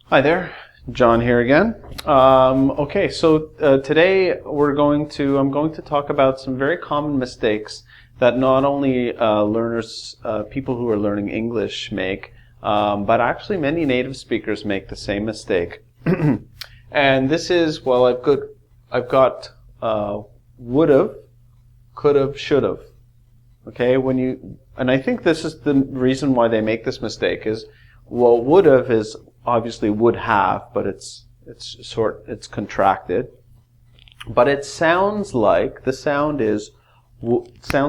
Hi there, John here again. Okay, so today I'm going to talk about some very common mistakes that not only people who are learning English make, but actually many native speakers make the same mistake. And this is, well, I've got would've, could've, should've. Okay, and I think this is the reason why they make this mistake is, well, would've is obviously would have, but it's contracted. But it sounds like sounds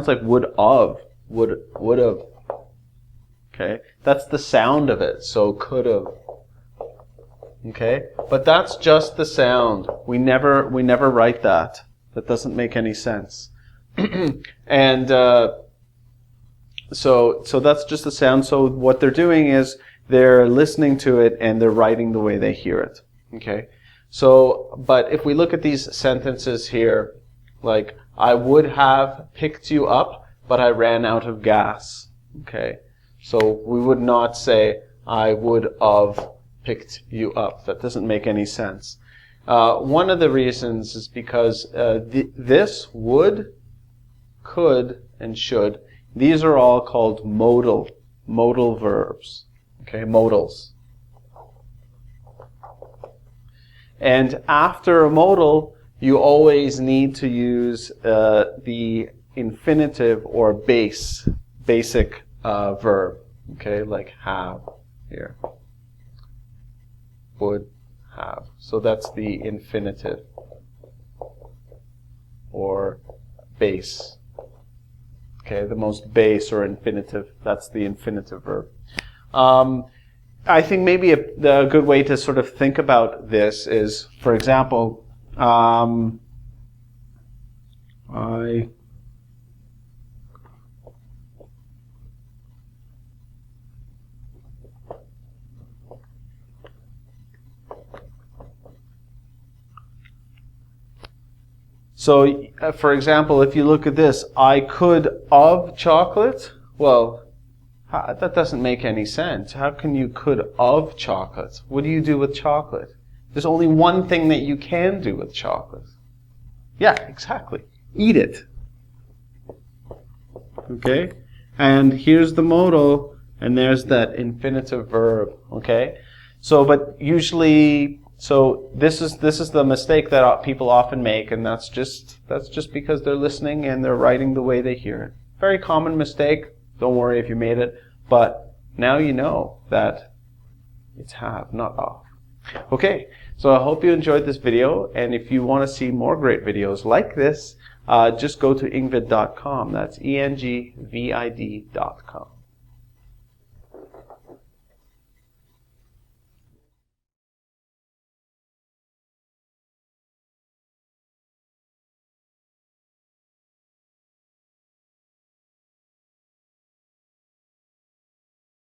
like would've. Okay, that's the sound of it. So could've. Okay, but that's just the sound. We never write that. That doesn't make any sense. And so that's just the sound. So what they're doing is they're listening to it and they're writing the way they hear it. Okay? So, but if we look at these sentences here, like, I would have picked you up, but I ran out of gas. Okay? So we would not say, I would have picked you up. That doesn't make any sense. One of the reasons is because this would, could, and should, these are all called modal verbs. Okay, modals. And after a modal, you always need to use the infinitive or basic verb. Okay, like have here. Would have. So that's the infinitive or base. Okay, the most base or infinitive, that's the infinitive verb. I think maybe a good way to sort of think about this is, for example, for example, if you look at this, I could of chocolate, well, that doesn't make any sense. How can you could of chocolate? What do you do with chocolate? There's only one thing that you can do with chocolate. Yeah, exactly. Eat it. Okay? And here's the modal, and there's that infinitive verb. Okay? So, but usually, so this is the mistake that people often make, and that's just because they're listening and they're writing the way they hear it. Very common mistake. Don't worry if you made it, but now you know that it's have, not of. Okay, so I hope you enjoyed this video, and if you want to see more great videos like this, just go to engvid.com. That's engvid.com.